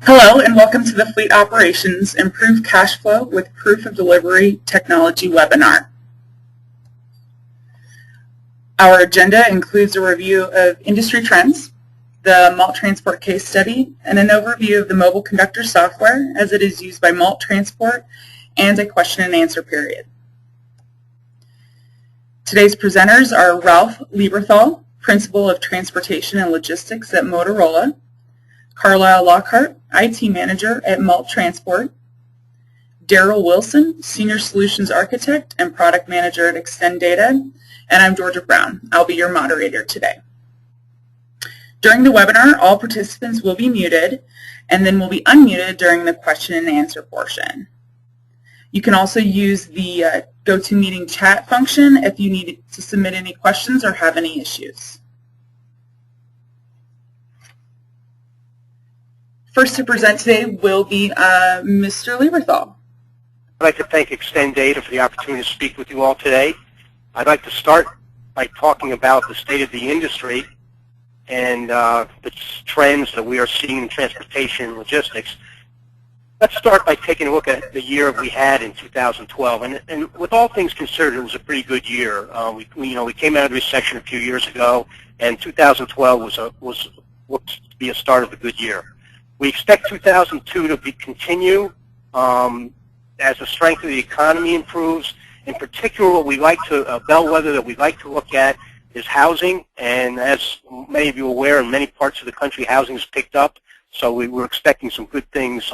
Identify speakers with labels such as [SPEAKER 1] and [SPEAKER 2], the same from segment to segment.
[SPEAKER 1] Hello and welcome to the Fleet Operations Improve Cash Flow with Proof of Delivery Technology webinar. Our agenda includes a review of industry trends, the Maalt Transport case study, and an overview of the MobileConductor software as it is used by Maalt Transport, and a question and answer period. Today's presenters are Ralph Lieberthal, Principal of Transportation and Logistics at Motorola, Carlisle Lockhart, IT Manager at Maalt Transport, Daryl Wilson, Senior Solutions Architect and Product Manager at ExtenData, and I'm Georgia Brown. I'll be your moderator today. During the webinar, all participants will be muted and then will be unmuted during the question and answer portion. You can also use the GoToMeeting chat function if you need to submit any questions or have any issues. First to present today will be Mr. Lieberthal.
[SPEAKER 2] I'd like to thank ExtenData for the opportunity to speak with you all today. I'd like to start by talking about the state of the industry and the trends that we are seeing in transportation and logistics. Let's start by taking a look at the year we had in 2012. And with all things considered, it was a pretty good year. We came out of the recession a few years ago, and 2012 was looked to be a start of a good year. We expect 2002 to continue as the strength of the economy improves. In particular, what we like to, a bellwether that we like to look at is housing. And as many of you are aware, in many parts of the country, housing has picked up. So we're expecting some good things,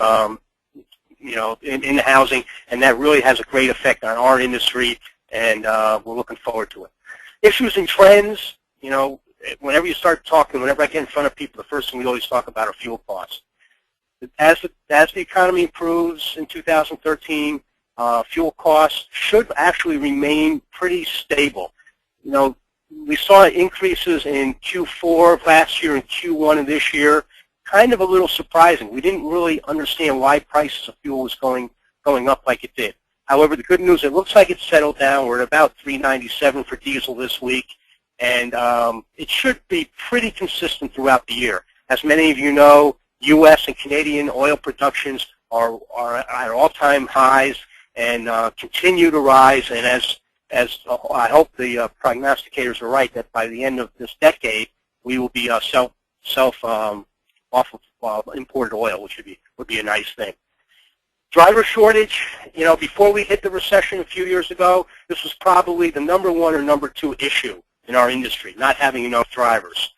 [SPEAKER 2] in housing, and that really has a great effect on our industry, and we're looking forward to it. Issues and trends, whenever you start talking, whenever I get in front of people, the first thing we always talk about are fuel costs. As the economy improves in 2013, fuel costs should actually remain pretty stable. We saw increases in Q4 of last year and Q1 of this year, kind of a little surprising. We didn't really understand why prices of fuel was going up like it did. However, the good news, it looks like it's settled down. We're at about $3.97 for diesel this week, and it should be pretty consistent throughout the year. As many of you know, U.S. and Canadian oil productions are at all-time highs and continue to rise. And as I hope the prognosticators are right, that by the end of this decade, we will be off of imported oil, which would be a nice thing. Driver shortage. Before we hit the recession a few years ago, this was probably the number one or number two issue in our industry, not having enough drivers.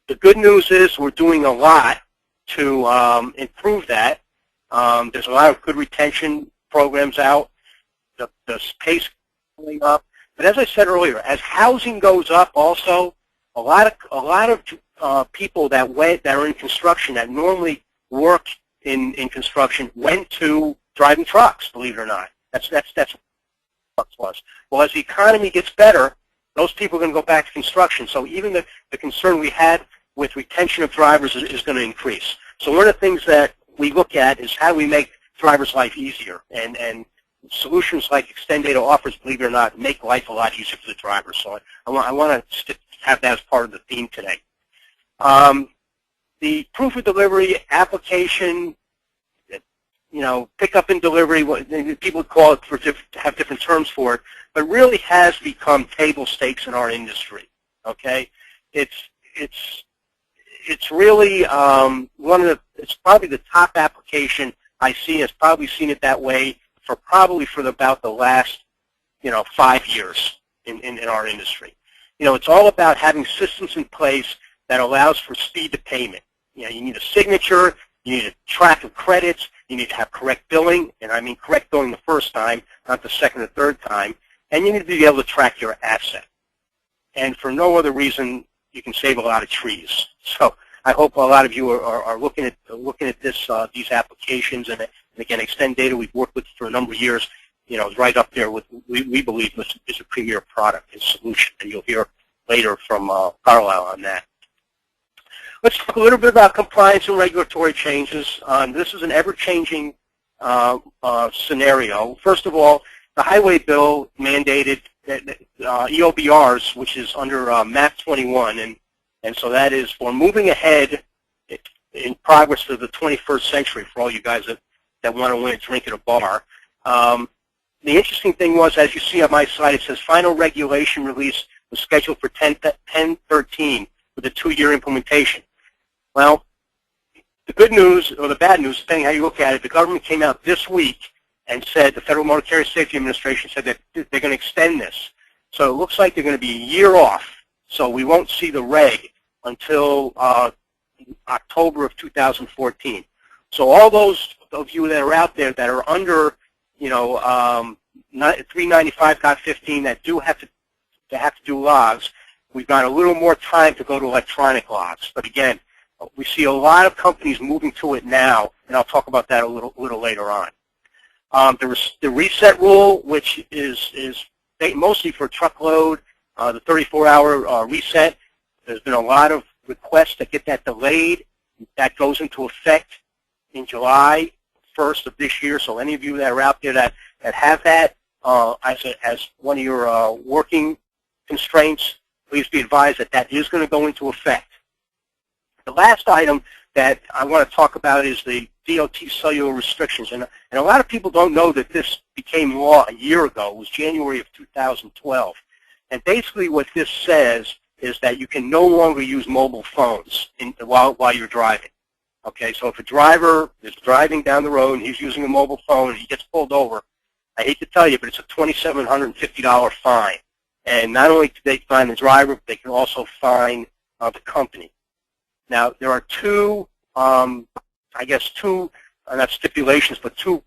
[SPEAKER 2] The good news is we're doing a lot to improve that. There's a lot of good retention programs out. The pace going up. But as I said earlier, as housing goes up, also a lot of people that are in construction that normally work in construction went to driving trucks. Believe it or not, that's plus. Well, as the economy gets better, those people are going to go back to construction. So even the concern we had with retention of drivers is going to increase. So one of the things that we look at is how do we make drivers' life easier, and solutions like ExtenData offers, believe it or not, make life a lot easier for the drivers. So I want to have that as part of the theme today. The proof of delivery application, pickup and delivery, people call it have different terms for it, but really has become table stakes in our industry. Okay, it's really it's probably the top application I see. Has probably seen it that way for about the last 5 years in our industry. It's all about having systems in place that allows for speed to payment. You need a signature, you need a track of credits, you need to have correct billing, and I mean correct billing the first time, not the second or third time, and you need to be able to track your asset. And for no other reason, you can save a lot of trees. So I hope a lot of you are looking at these applications, and again, ExtenData we've worked with for a number of years. Is right up there with we believe is a premier product and solution, and you'll hear later from Carlisle on that. Let's talk a little bit about compliance and regulatory changes. This is an ever-changing scenario. First of all, the highway bill mandated EOBRs, which is under MAP 21, and so that is for moving ahead in progress for the 21st century for all you guys that want to win a drink at a bar. The interesting thing was, as you see on my slide, it says final regulation release was scheduled for 10/13 with a 2-year implementation. Well, the good news, or the bad news, depending how you look at it, the government came out this week and said, the Federal Motor Carrier Safety Administration said that they're going to extend this. So it looks like they're going to be a year off. So we won't see the reg until October of 2014. So all those of you that are out there that are under, 395.15 that do have to do logs, we've got a little more time to go to electronic logs. But again, we see a lot of companies moving to it now, and I'll talk about that a little later on. The reset rule, which is mostly for truckload, the 34-hour reset. There's been a lot of requests to get that delayed. That goes into effect in July 1st of this year. So any of you that are out there that have that as one of your working constraints, please be advised that that is going to go into effect. The last item that I want to talk about is the DOT cellular restrictions. And a lot of people don't know that this became law a year ago. It was January of 2012. And basically what this says is that you can no longer use mobile phones while you're driving. Okay, so if a driver is driving down the road and he's using a mobile phone and he gets pulled over, I hate to tell you, but it's a $2,750 fine. And not only do they fine the driver, but they can also fine the company. Now, there are two, not stipulations, but two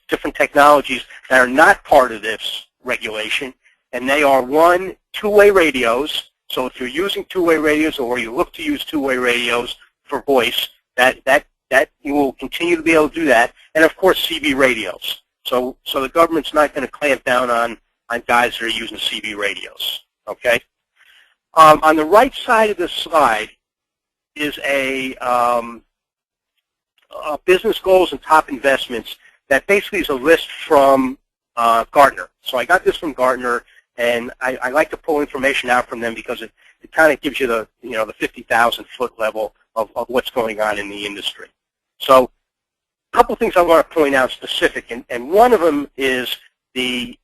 [SPEAKER 2] different technologies that are not part of this regulation, and they are, one, two-way radios. So if you're using two-way radios or you look to use two-way radios for voice, that you will continue to be able to do that, and of course CB radios. So the government's not going to clamp down on guys that are using CB radios. Okay. On the right side of this slide is a business goals and top investments that basically is a list from Gartner. So I got this from Gartner, and I like to pull information out from them because it kind of gives you the the 50,000-foot level of what's going on in the industry. So a couple things I want to point out specific, and one of them is the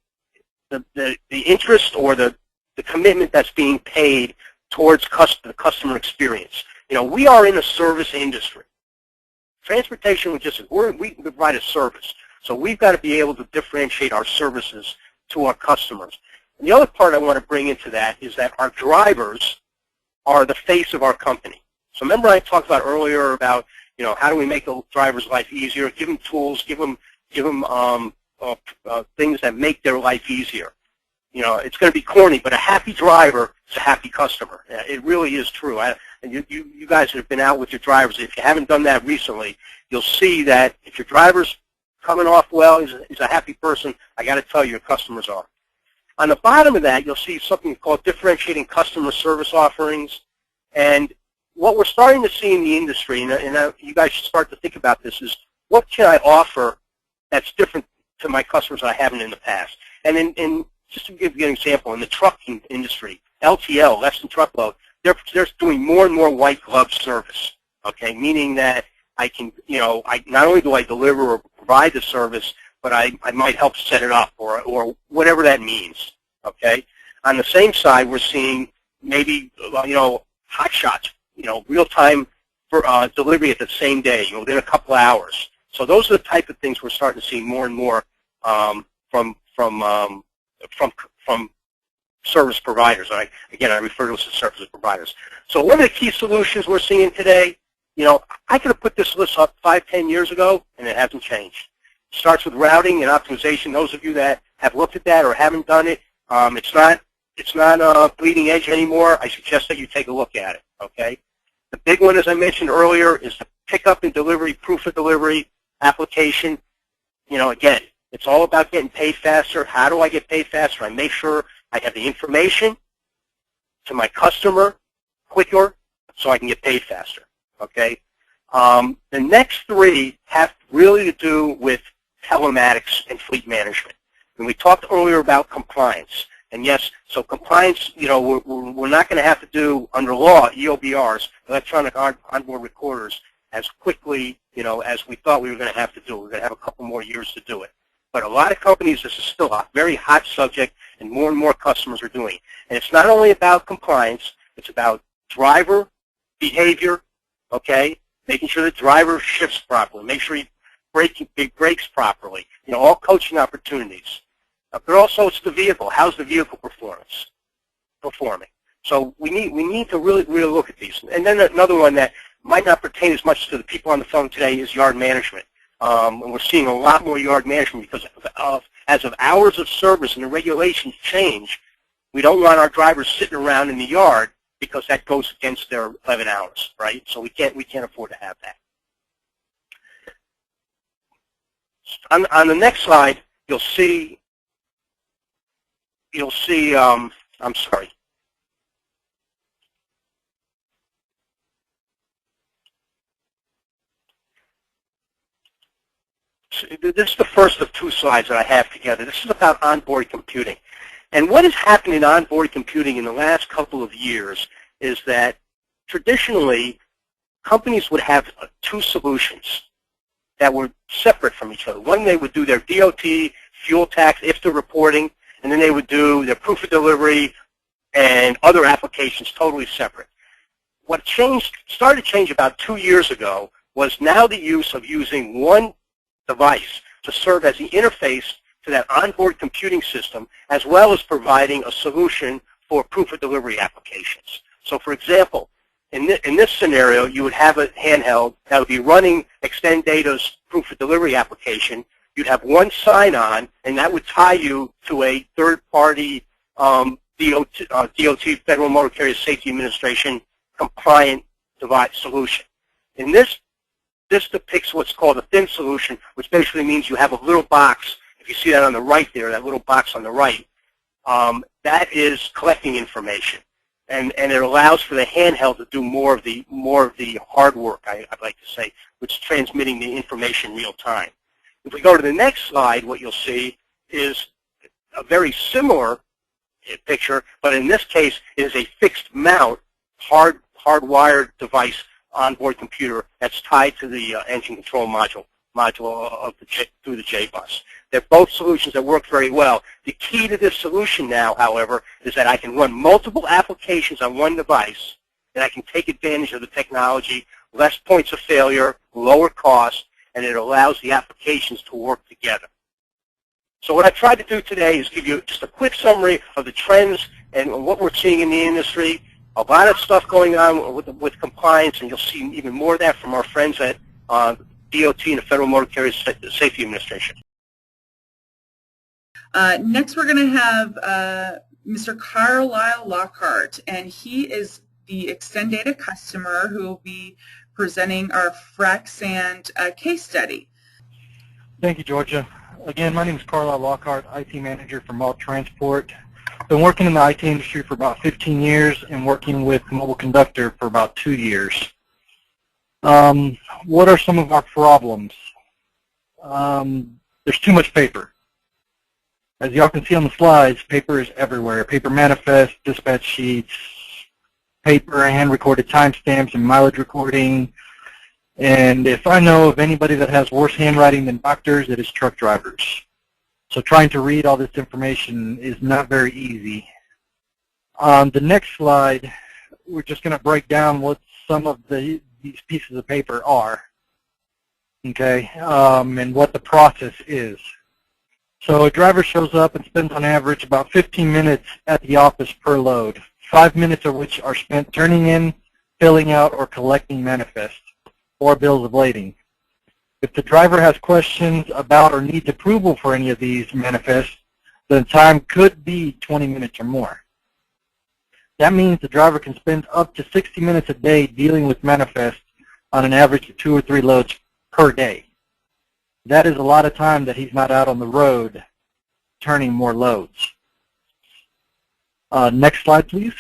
[SPEAKER 2] interest or the commitment that's being paid towards the customer experience. We are in a service industry. Transportation logistics, we provide a service. So we've got to be able to differentiate our services to our customers. And the other part I want to bring into that is that our drivers are the face of our company. So remember I talked about earlier about, how do we make the driver's life easier, give them tools, give them things that make their life easier. It's going to be corny, but a happy driver is a happy customer. It really is true. And you guys that have been out with your drivers, if you haven't done that recently, you'll see that if your driver's coming off well, he's a happy person, I got to tell you, your customers are. On the bottom of that, you'll see something called differentiating customer service offerings. And what we're starting to see in the industry, and you guys should start to think about this, is what can I offer that's different to my customers that I haven't in the past? And in just to give you an example, in the trucking industry, LTL, less than truckload, they're doing more and more white glove service. Okay, meaning that I can, not only do I deliver or provide the service, but I might help set it up or whatever that means. Okay, on the same side, we're seeing maybe hot shots, real-time for delivery at the same day, within a couple of hours. So those are the type of things we're starting to see more and more from service providers. I refer to us as service providers. So one of the key solutions we're seeing today, I could have put this list up 5-10 years ago, and it hasn't changed. It starts with routing and optimization. Those of you that have looked at that or haven't done it, it's not bleeding edge anymore. I suggest that you take a look at it. Okay. The big one, as I mentioned earlier, is the pickup and delivery, proof of delivery application. Again, it's all about getting paid faster. How do I get paid faster? I make sure I have the information to my customer quicker so I can get paid faster. Okay. The next three have really to do with telematics and fleet management. And we talked earlier about compliance. And yes, so compliance, we're not going to have to do, under law, EOBRs, electronic onboard recorders, as quickly, as we thought we were going to have to do. We're going to have a couple more years to do it. But a lot of companies, this is still a very hot subject, and more customers are doing it. And it's not only about compliance, it's about driver behavior, okay? Making sure the driver shifts properly, make sure he brakes properly, all coaching opportunities. But also it's the vehicle. How's the vehicle performing? So we need to really look at these. And then another one that might not pertain as much to the people on the phone today is yard management. And we're seeing a lot more yard management because as of hours of service and the regulations change, we don't want our drivers sitting around in the yard because that goes against their 11 hours, right? So we can't afford to have that. On the next slide, you'll see. I'm sorry. This is the first of two slides that I have together. This is about onboard computing. And what has happened in onboard computing in the last couple of years is that traditionally companies would have two solutions that were separate from each other. One, they would do their DOT, fuel tax, IFTA reporting, and then they would do their proof of delivery and other applications totally separate. What started to change about 2 years ago was now the use of using one device to serve as the interface to that onboard computing system, as well as providing a solution for proof of delivery applications. So for example, in this scenario, you would have a handheld that would be running ExtenData's proof of delivery application. You'd have one sign-on, and that would tie you to a third-party DOT, Federal Motor Carrier Safety Administration, compliant device solution. In this depicts what's called a thin solution, which basically means you have a little box. If you see that on the right there, that little box on the right, that is collecting information, and it allows for the handheld to do more of the hard work, I'd like to say, which is transmitting the information real time. If we go to the next slide, what you'll see is a very similar picture, but in this case, it is a fixed mount, hardwired device onboard computer that's tied to the engine control module through the J-bus. They're both solutions that work very well. The key to this solution now, however, is that I can run multiple applications on one device, and I can take advantage of the technology, less points of failure, lower cost, and it allows the applications to work together. So what I tried to do today is give you just a quick summary of the trends and what we're seeing in the industry. A lot of stuff going on with compliance, and you'll see even more of that from our friends at DOT and the Federal Motor Carrier Safety Administration.
[SPEAKER 1] Next, we're going to have Mr. Carlisle Lockhart, and he is the ExtenData customer who will be presenting our frac sand case study.
[SPEAKER 3] Thank you, Georgia. Again, my name is Carlisle Lockhart, IT manager for Maalt Transport. Been working in the IT industry for about 15 years and working with MobileConductor for about 2 years. What are some of our problems? There's too much paper. As y'all can see on the slides, paper is everywhere. Paper manifests, dispatch sheets, paper and hand-recorded timestamps and mileage recording. And if I know of anybody that has worse handwriting than doctors, it is truck drivers. So trying to read all this information is not very easy. On the next slide, we're just going to break down what some of these pieces of paper are, okay, and what the process is. So a driver shows up and spends on average about 15 minutes at the office per load, 5 minutes of which are spent turning in, filling out, or collecting manifests or bills of lading. If the driver has questions about or needs approval for any of these manifests, then time could be 20 minutes or more. That means the driver can spend up to 60 minutes a day dealing with manifests on an average of 2 or 3 loads per day. That is a lot of time that he's not out on the road turning more loads. Next slide, please.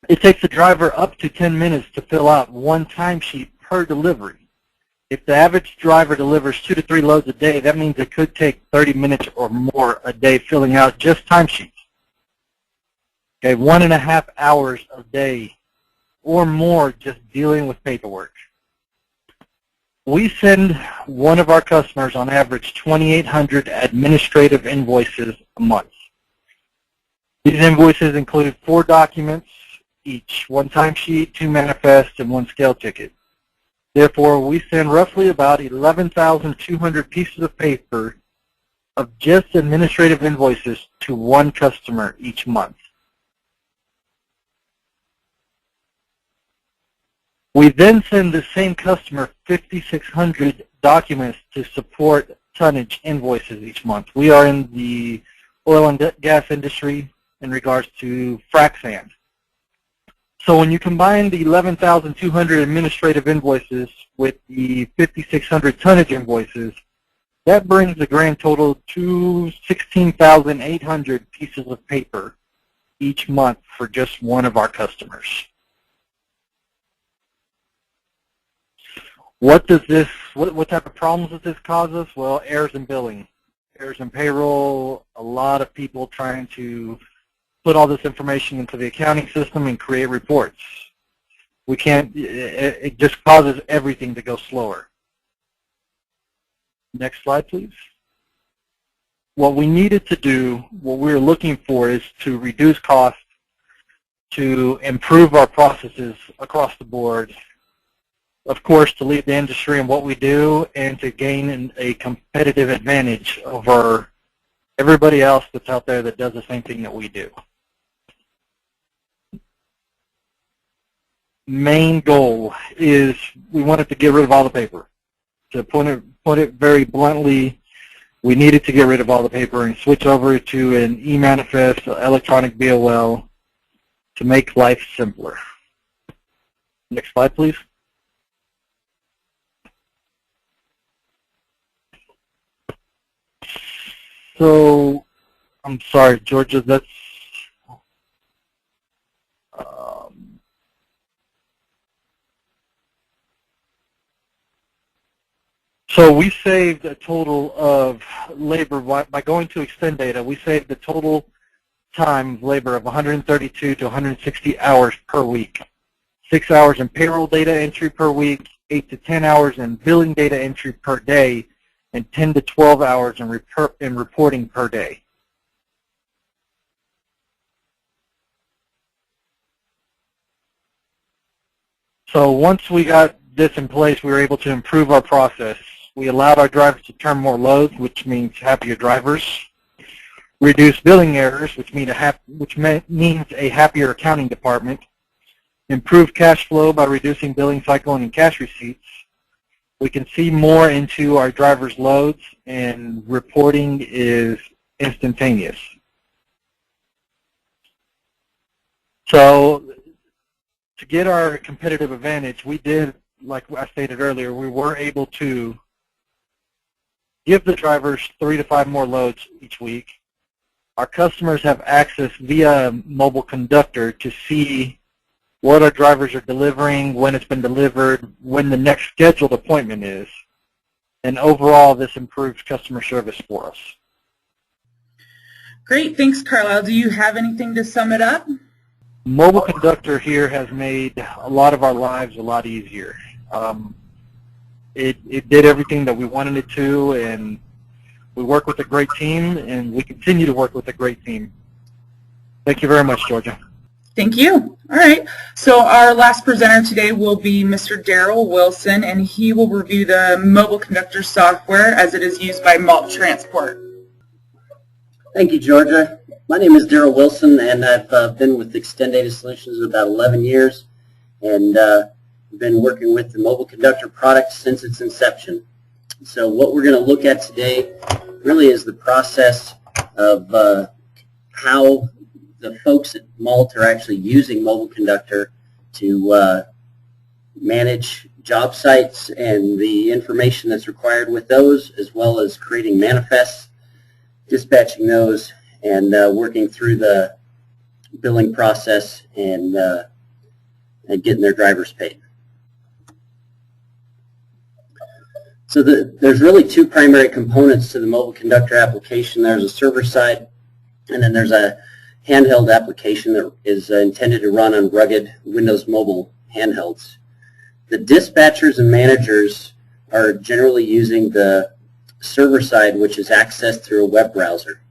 [SPEAKER 3] It takes the driver up to 10 minutes to fill out one timesheet per delivery. If the average driver delivers 2 to 3 loads a day, that means it could take 30 minutes or more a day filling out just timesheets. Okay, 1.5 hours a day or more just dealing with paperwork. We send one of our customers on average 2,800 administrative invoices a month. These invoices include 4 documents each, 1 timesheet, 2 manifests, and 1 scale ticket. Therefore, we send roughly about 11,200 pieces of paper of just administrative invoices to one customer each month. We then send the same customer 5,600 documents to support tonnage invoices each month. We are in the oil and gas industry in regards to frac sand. So when you combine the 11,200 administrative invoices with the 5,600 tonnage invoices, that brings the grand total to 16,800 pieces of paper each month for just one of our customers. What type of problems does this cause us? Well, errors in billing, errors in payroll, a lot of people trying to put all this information into the accounting system and create reports. We can't, it just causes everything to go slower. Next slide, please. What we needed to do, what we were looking for, is to reduce costs, to improve our processes across the board, of course, to lead the industry in what we do, and to gain a competitive advantage over everybody else that's out there that does the same thing that we do. Main goal is we wanted to get rid of all the paper. To put it very bluntly, we needed to get rid of all the paper and switch over to an e-manifest, electronic BOL, to make life simpler. Next slide, please. So, I'm sorry, Georgia, that's so we saved a total of labor by going to ExtenData. We saved the total time of labor of 132 to 160 hours per week. 6 hours in payroll data entry per week, 8 to 10 hours in billing data entry per day, and 10 to 12 hours in reporting per day. So once we got this in place, we were able to improve our process. We allowed our drivers to turn more loads, which means happier drivers. Reduce billing errors, which means a happier accounting department. Improve cash flow by reducing billing cycle and cash receipts. We can see more into our drivers' loads, and reporting is instantaneous. So to get our competitive advantage, we did, like I stated earlier, we were able to give the drivers 3 to 5 more loads each week. Our customers have access via MobileConductor to see what our drivers are delivering, when it's been delivered, when the next scheduled appointment is. And overall, this improves customer service for us. Great. Thanks, Carlisle. Do you have anything to sum it up? MobileConductor here has made a lot of our lives a lot easier. It did everything that we wanted it to, and we work with a great team, and we continue to work with a great team. Thank you very much, Georgia.
[SPEAKER 1] Thank you. All right. So our last presenter today will be Mr. Daryl Wilson, and he will review the MobileConductor software as it is used by Maalt Transport.
[SPEAKER 4] Thank you, Georgia. My name is Daryl Wilson, and I've been with ExtenData Solutions about 11 years, and been working with the MobileConductor product since its inception. So what we're going to look at today really is the process of how the folks at Maalt are actually using MobileConductor to manage job sites and the information that's required with those, as well as creating manifests, dispatching those, and working through the billing process and getting their drivers paid. So there's really 2 primary components to the MobileConductor application. There's a server side, and then there's a handheld application that is intended to run on rugged Windows Mobile handhelds. The dispatchers and managers are generally using the server side, which is accessed through a web browser.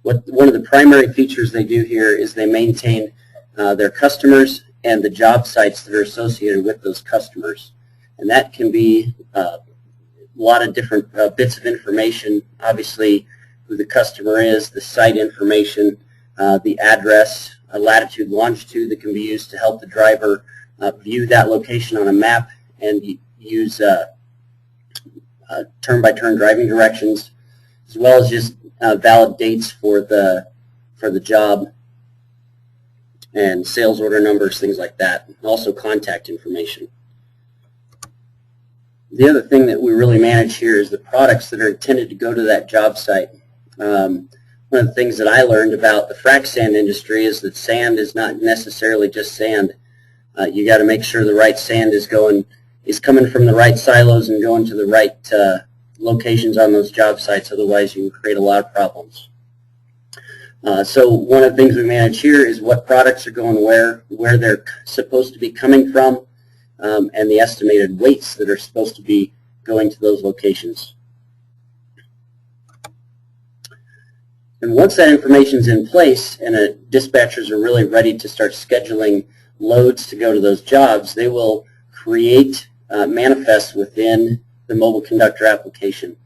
[SPEAKER 4] One of the primary features they do here is they maintain their customers and the job sites that are associated with those customers. And that can be a lot of different bits of information. Obviously, who the customer is, the site information, the address, a latitude, longitude that can be used to help the driver view that location on a map and use turn-by-turn driving directions, as well as just valid dates for the job and sales order numbers, things like that, and also contact information. The other thing that we really manage here is the products that are intended to go to that job site. One of the things that I learned about the frac sand industry is that sand is not necessarily just sand. You got to make sure the right sand is coming from the right silos and going to the right locations on those job sites. Otherwise, you can create a lot of problems. So one of the things we manage here is what products are going where they're supposed to be coming from, and the estimated weights that are supposed to be going to those locations. And once that information is in place and dispatchers are really ready to start scheduling loads to go to those jobs, they will create manifests within the MobileConductor application.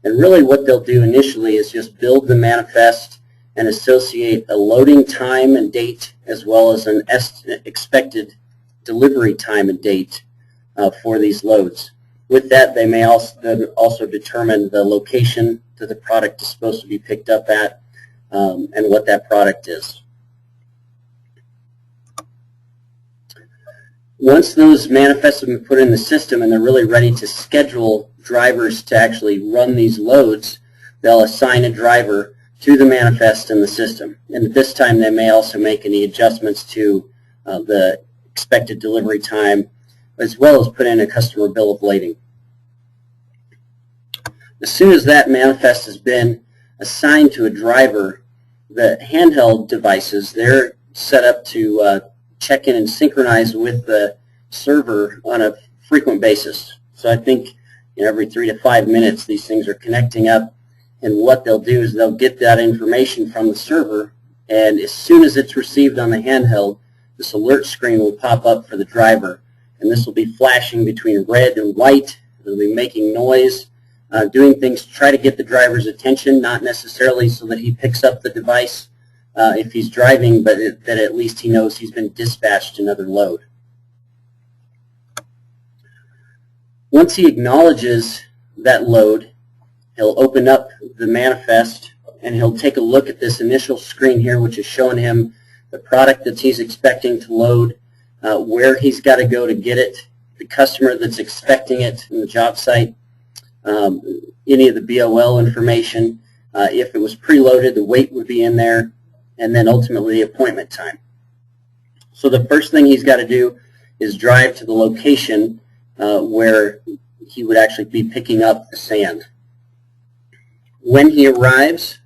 [SPEAKER 4] And really what they'll do initially is just build the manifest and associate a loading time and date as well as an expected delivery time and date for these loads. With that, they may also determine the location that the product is supposed to be picked up at and what that product is. Once those manifests have been put in the system and they're really ready to schedule drivers to actually run these loads, they'll assign a driver to the manifest in the system. And at this time, they may also make any adjustments to the expected delivery time, as well as put in a customer bill of lading. As soon as that manifest has been assigned to a driver, the handheld devices, they're set up to check in and synchronize with the server on a frequent basis. So I think every 3 to 5 minutes these things are connecting up, and what they'll do is they'll get that information from the server, and as soon as it's received on the handheld, this alert screen will pop up for the driver, and this will be flashing between red and white. It'll be making noise, doing things to try to get the driver's attention, not necessarily so that he picks up the device if he's driving, but that at least he knows he's been dispatched another load. Once he acknowledges that load, he'll open up the manifest and he'll take a look at this initial screen here, which is showing him the product that he's expecting to load, where he's got to go to get it, the customer that's expecting it in the job site, any of the BOL information. If it was preloaded, the weight would be in there, and then ultimately the appointment time. So the first thing he's got to do is drive to the location where he would actually be picking up the sand. When he arrives,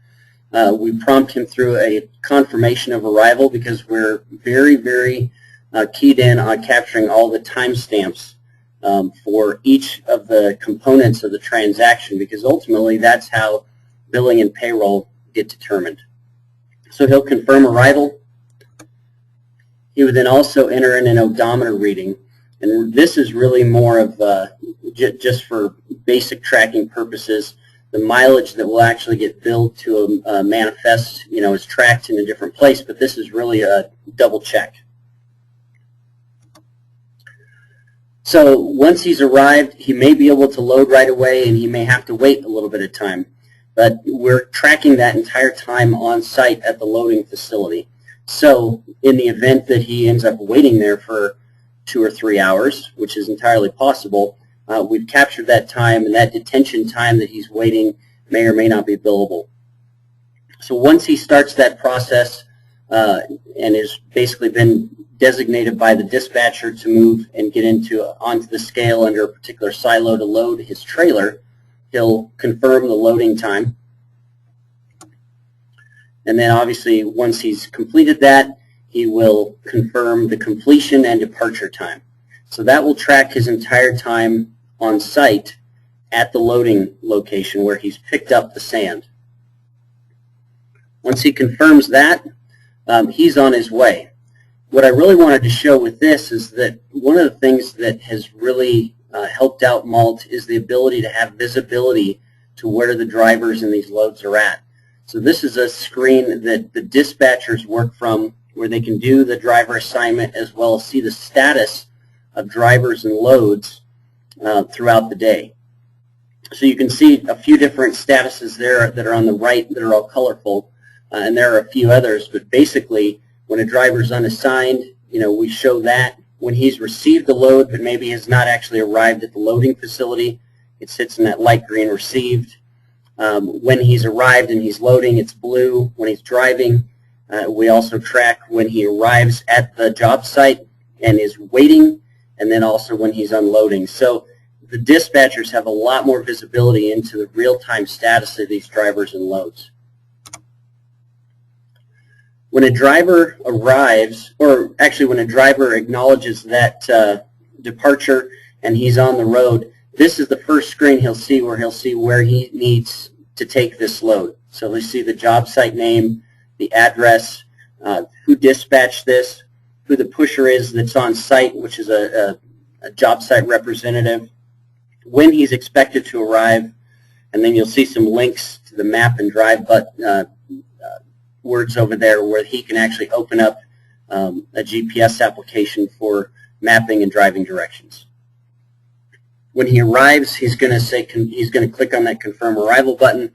[SPEAKER 4] we prompt him through a confirmation of arrival because we're very, very keyed in on capturing all the timestamps for each of the components of the transaction, because ultimately that's how billing and payroll get determined. So he'll confirm arrival. He would then also enter in an odometer reading, and this is really more of just for basic tracking purposes. The mileage that will actually get billed to a manifest, is tracked in a different place, but this is really a double check. So once he's arrived, he may be able to load right away, and he may have to wait a little bit of time. But we're tracking that entire time on site at the loading facility. So in the event that he ends up waiting there for 2 or 3 hours, which is entirely possible, we've captured that time, and that detention time that he's waiting may or may not be billable. So once he starts that process and has basically been designated by the dispatcher to move and get onto the scale under a particular silo to load his trailer, he'll confirm the loading time. And then obviously once he's completed that, he will confirm the completion and departure time. So that will track his entire time on site at the loading location where he's picked up the sand. Once he confirms that, he's on his way. What I really wanted to show with this is that one of the things that has really helped out Maalt is the ability to have visibility to where the drivers in these loads are at. So this is a screen that the dispatchers work from, where they can do the driver assignment as well as see the status of drivers and loads throughout the day. So you can see a few different statuses there that are on the right that are all colorful, and there are a few others, but basically when a driver's unassigned, we show that. When he's received the load but maybe has not actually arrived at the loading facility, it sits in that light green received. When he's arrived and he's loading, it's blue. When he's driving, we also track when he arrives at the job site and is waiting, and then also when he's unloading. So the dispatchers have a lot more visibility into the real-time status of these drivers and loads. When a driver arrives, or actually when a driver acknowledges that departure and he's on the road, this is the first screen he'll see where he needs to take this load. So he'll see the job site name, the address, who dispatched this, who the pusher is that's on site, which is a job site representative, when he's expected to arrive, and then you'll see some links to the map and drive words over there where he can actually open up a GPS application for mapping and driving directions. When he arrives, he's going to click on that confirm arrival button,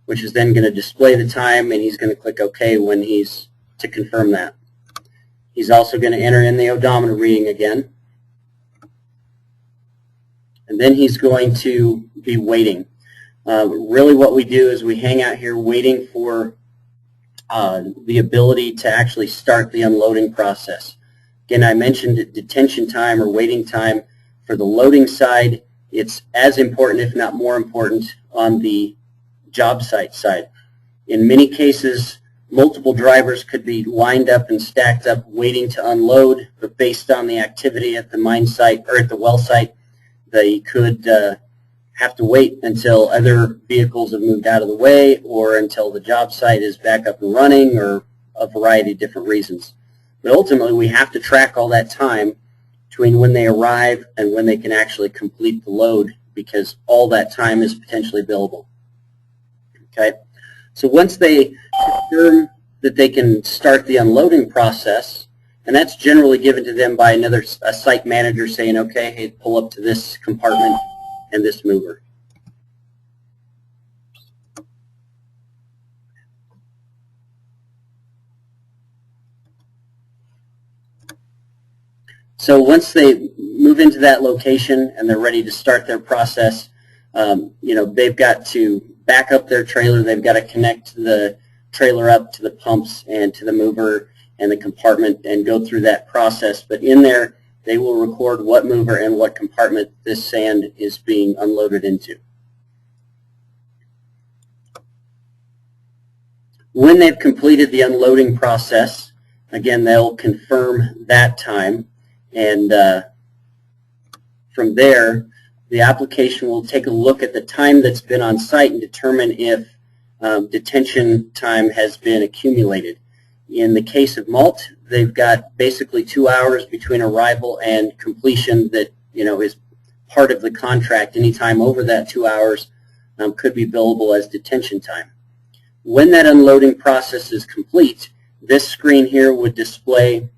[SPEAKER 4] which is then going to display the time, and he's going to click OK when he's to confirm that. He's also going to enter in the odometer reading again, and then he's going to be waiting. Really what we do is we hang out here waiting for the ability to actually start the unloading process. Again, I mentioned detention time or waiting time. For the loading side, it's as important, if not more important, on the job site side. In many cases, multiple drivers could be lined up and stacked up waiting to unload, but based on the activity at the mine site or at the well site, they could have to wait until other vehicles have moved out of the way or until the job site is back up and running, or a variety of different reasons. But ultimately, we have to track all that time between when they arrive and when they can actually complete the load, because all that time is potentially billable. Okay, so once they confirm that they can start the unloading process, and that's generally given to them by a site manager saying, okay, hey, pull up to this compartment and this mover. So once they move into that location and they're ready to start their process, they've got to back up their trailer. They've got to connect the trailer up to the pumps and to the mover and the compartment and go through that process. But in there, they will record what mover and what compartment this sand is being unloaded into. When they've completed the unloading process, again, they'll confirm that time. And from there, the application will take a look at the time that's been on site and determine if detention time has been accumulated. In the case of Maalt, they've got basically 2 hours between arrival and completion that is part of the contract. Any time over that 2 hours could be billable as detention time. When that unloading process is complete, this screen here would display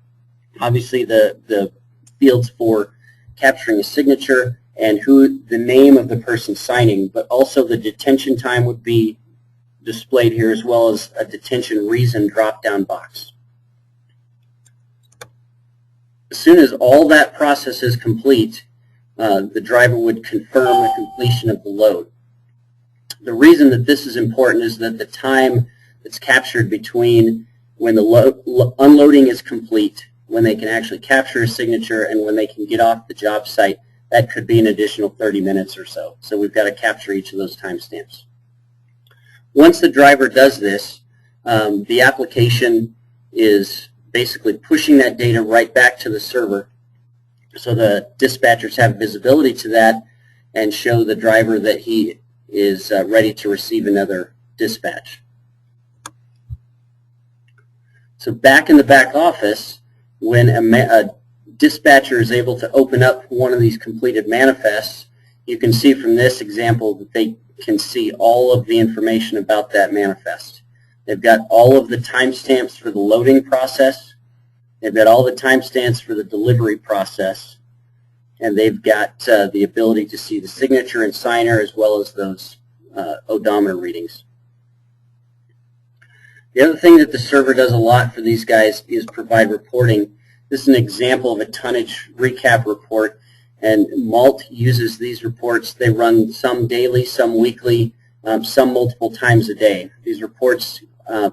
[SPEAKER 4] obviously the fields for capturing a signature and the name of the person signing, but also the detention time would be displayed here, as well as a detention reason drop-down box. As soon as all that process is complete, the driver would confirm the completion of the load. The reason that this is important is that the time that's captured between when the unloading is complete, when they can actually capture a signature, and when they can get off the job site, that could be an additional 30 minutes or so. So we've got to capture each of those timestamps. Once the driver does this, the application is basically pushing that data right back to the server so the dispatchers have visibility to that and show the driver that he is ready to receive another dispatch. So back in the back office, when a dispatcher is able to open up one of these completed manifests, you can see from this example that they can see all of the information about that manifest. They've got all of the timestamps for the loading process. They've got all the timestamps for the delivery process. And they've got the ability to see the signature and signer as well as those odometer readings. The other thing that the server does a lot for these guys is provide reporting. This is an example of a tonnage recap report, and Maalt uses these reports. They run some daily, some weekly, some multiple times a day. These reports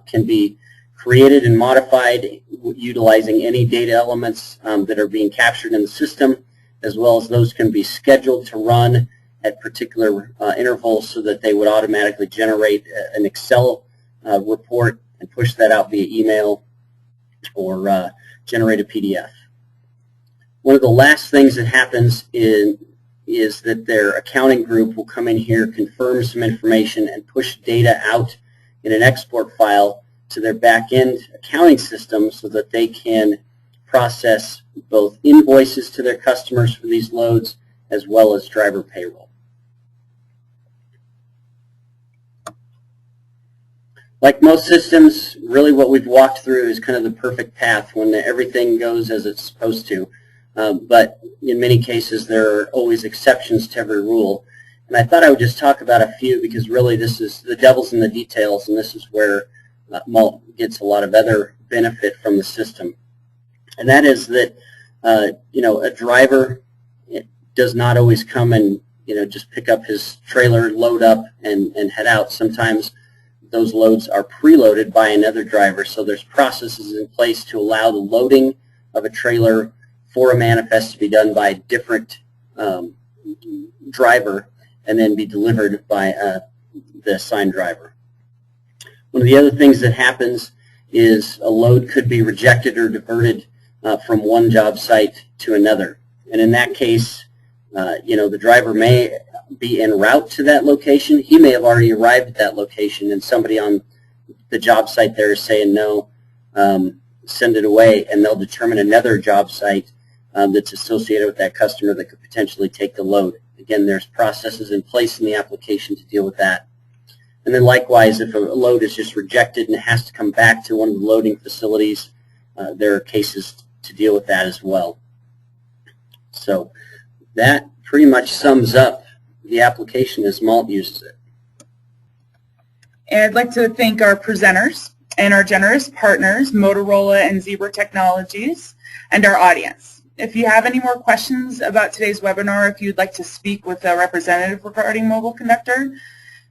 [SPEAKER 4] can be created and modified utilizing any data elements that are being captured in the system, as well as those can be scheduled to run at particular intervals so that they would automatically generate an Excel report and push that out via email or generate a PDF. One of the last things that happens is that their accounting group will come in here, confirm some information, and push data out in an export file to their back-end accounting system so that they can process both invoices to their customers for these loads as well as driver payroll. Like most systems, really what we've walked through is kind of the perfect path when everything goes as it's supposed to. But in many cases, there are always exceptions to every rule. And I thought I would just talk about a few because really this is the devil's in the details, and this is where Maalt gets a lot of other benefit from the system. And that is that, a driver does not always come and, just pick up his trailer, load up, and head out. Sometimes those loads are preloaded by another driver, so there's processes in place to allow the loading of a trailer for a manifest to be done by a different driver and then be delivered by the assigned driver. One of the other things that happens is a load could be rejected or diverted from one job site to another. And in that case, the driver may be en route to that location. He may have already arrived at that location, and somebody on the job site there is saying, no, send it away, and they'll determine another job site that's associated with that customer that could potentially take the load. Again, there's processes in place in the application to deal with that. And then likewise, if a load is just rejected and it has to come back to one of the loading facilities, there are cases to deal with that as well. So that pretty much sums up the application as Maalt uses it.
[SPEAKER 1] And I'd like to thank our presenters and our generous partners, Motorola and Zebra Technologies, and our audience. If you have any more questions about today's webinar, if you'd like to speak with a representative regarding MobileConductor,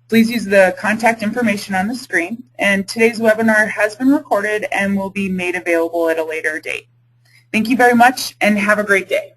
[SPEAKER 1] please use the contact information on the screen. And today's webinar has been recorded and will be made available at a later date. Thank you very much and have a great day.